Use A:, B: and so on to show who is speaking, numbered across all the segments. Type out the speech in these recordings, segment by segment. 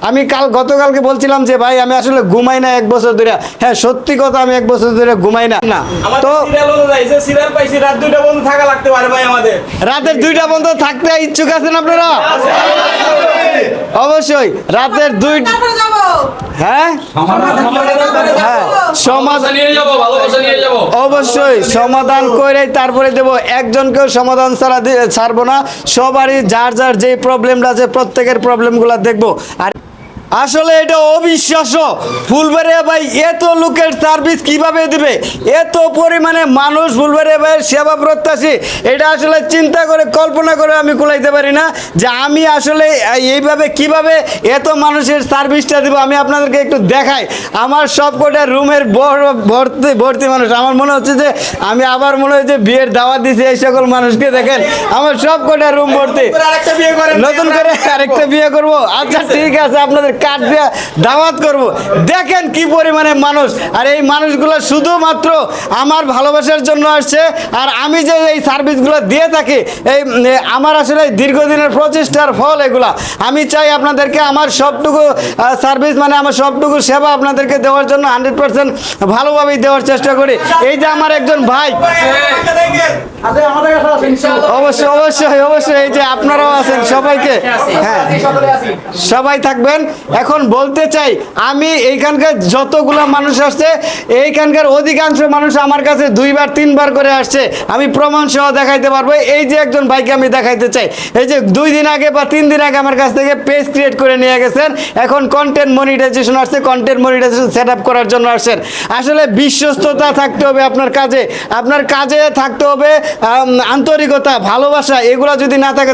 A: আমি গতকালকে বলছিলাম যে ভাই আমি আসলে ঘুমাই না 1 বছর ধরে। হ্যাঁ সত্যি কথা, আমি 1 বছর ধরে ঘুমাই না। তো
B: সিরিয়াল পাইছি রাত 2টা বন্ধ থাকা লাগতে পারে ভাই আমাদের।
A: রাতের 2টা বন্ধ থাকতে ইচ্ছুক আছেন আপনারা? অবশ্যই রাতের 2। হ্যাঁ হ্যাঁ সমাধান অবশ্যই সমাধান করে তারপরে দেব। একজনকেও সমাধান ছাড়বো না। সবারই যার যার যে প্রবলেমটা আছে প্রত্যেকের প্রবলেমগুলো দেখবো। আর আসলে এটা অবিশ্বাস্য, ফুলবাড়িয়া ভাই এত লোকের সার্ভিস কিভাবে দিবে, এত পরিমাণে মানুষ ফুলবাড়িয়া ভাইয়ের সেবা প্রত্যাশী, এটা আসলে চিন্তা করে কল্পনা করে আমি কুলাইতে পারি না যে আমি আসলে এইভাবে কিভাবে এত মানুষের সার্ভিসটা দিব। আমি আপনাদেরকে একটু দেখাই। আমার সবকটা রুমের ভর্তি মানুষ। আমার মনে হচ্ছে যে আমি আবার মনে হয় যে বিয়ের দাওয়াত দিছি এই সকল মানুষকে। দেখেন আমার সবকটা রুম ভর্তি। নতুন করে আরেকটা বিয়ে করব? আচ্ছা ঠিক আছে, আপনাদের কার্ড দিয়ে দাওয়াত করব। দেখেন কি পরিমাণে মানুষ। আর এই মানুষগুলো শুধুমাত্র আমার ভালোবাসার জন্য আসছে। আর আমি যে এই সার্ভিসগুলো দিয়ে থাকি, এই আমার আসলে দীর্ঘদিনের প্রচেষ্টার ফল এগুলা। আমি চাই আপনাদেরকে আমার সবটুকু সার্ভিস মানে আমার সবটুকু সেবা আপনাদেরকে দেওয়ার জন্য 100% ভালোভাবেই দেওয়ার চেষ্টা করি। এই যে আমার একজন ভাই, অবশ্যই অবশ্যই অবশ্যই এই যে আপনারাও আছেন, সবাইকে হ্যাঁ সবাই থাকবেন। এখন বলতে চাই আমি এইখানকার যতগুলো মানুষ আসছে, এইখানকার অধিকাংশ মানুষ আমার কাছে 2বার 3বার করে আসছে। আমি প্রমাণ সহ দেখাইতে পারবো। এই যে একজন ভাইকে আমি দেখাইতে চাই, এই যে 2 দিন আগে বা 3 দিন আগে আমার কাছ থেকে পেজ ক্রিয়েট করে নিয়ে গেছেন। এখন কন্টেন্ট মনিটাইজেশন আসছে, কন্টেন্ট মনিটাইজেশন সেট আপ করার জন্য আসছেন। আসলে বিশ্বস্ততা থাকতে হবে আপনার কাজে, আপনার কাজে থাকতে হবে আন্তরিকতা, ভালোবাসা। এগুলো যদি না থাকে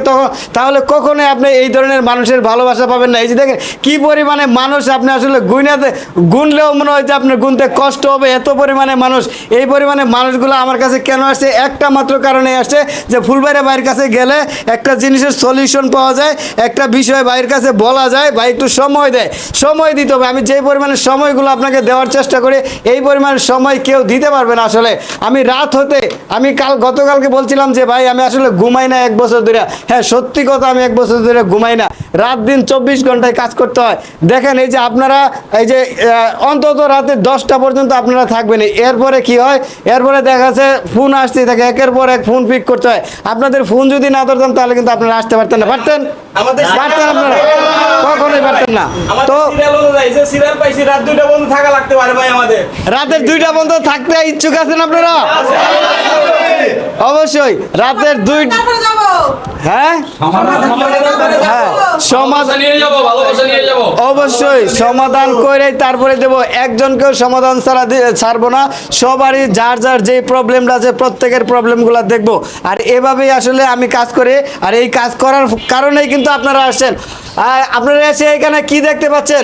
A: তাহলে কখনোই আপনি এই ধরনের মানুষের ভালোবাসা পাবেন না। এই যে দেখেন কি পরিমাণে মানুষ, আপনি আসলে গুনলেও মনে হয় যে আপনার গুনতে কষ্ট হবে, এত পরিমাণে মানুষ। এই পরিমাণে মানুষগুলো আমার কাছে কেন আসছে? একটা মাত্র কারণে আসছে যে ফুলবাড়িয়া ভাইয়ের কাছে গেলে একটা জিনিসের সলিউশন পাওয়া যায়, একটা বিষয় ভাইয়ের কাছে বলা যায়, ভাই একটু সময় দেয়। সময় দিতে হবে। আমি যে পরিমাণে সময়গুলো আপনাকে দেওয়ার চেষ্টা করি, এই পরিমাণ সময় কেউ দিতে পারবে না। আসলে আমি রাত হতে আমি গতকালকে বলছিলাম যে ভাই আমি আসলে ঘুমাই না 1 বছর ধরে। হ্যাঁ সত্যি কথা, আমি 1 বছর ধরে ঘুমাই না। রাত দিন 24 ঘন্টায় কাজ করতে হয়। দেখেন এই যে আপনারা এই যে অন্তত রাতে 10টা পর্যন্ত আপনারা থাকবেন। এরপরে কি হয়? এরপরে দেখা যাচ্ছে ফোন আসতে থাকে, একের পর এক ফোন পিক করতে হয়। আপনাদের ফোন যদি না ধরতাম তাহলে কিন্তু আপনারা আসতে পারতেন না। পারতেন? পারতেন আপনারা? কখনোই পারতেন না। তো
B: সিরিয়াল পাইছি রাত 2টা বন্ধ থাকা লাগতে পারে ভাই আমাদের।
A: রাতের 2টা বন্ধ থাকতে ইচ্ছুক আছেন আপনারা? অবশ্যই রাতের 2। হ্যাঁ হ্যাঁ সমাধান অবশ্যই সমাধান করে তারপরে দেব। একজনকেও সমাধান ছাড়বো না। সবারই যার যার যে প্রবলেমটা আছে প্রত্যেকের প্রবলেমগুলো দেখবো। আর এভাবেই আসলে আমি কাজ করি। আর এই কাজ করার কারণেই কিন্তু আপনারা আসছেন। আপনারা এসে এখানে কি দেখতে পাচ্ছেন?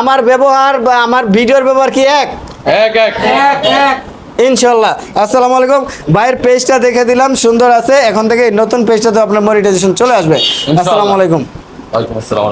A: আমার ব্যবহার বা আমার ভিডিওর ব্যবহার কি এক? ইনশাল্লাহ। আসসালামু আলাইকুম। ভাইয়ের পেজটা দেখে দিলাম, সুন্দর আছে। এখন থেকে নতুন পেজটাতে আপনার মনিটাইজেশন চলে আসবে। আসসালামু আলাইকুম।
C: ওয়ালাইকুম আসসালাম।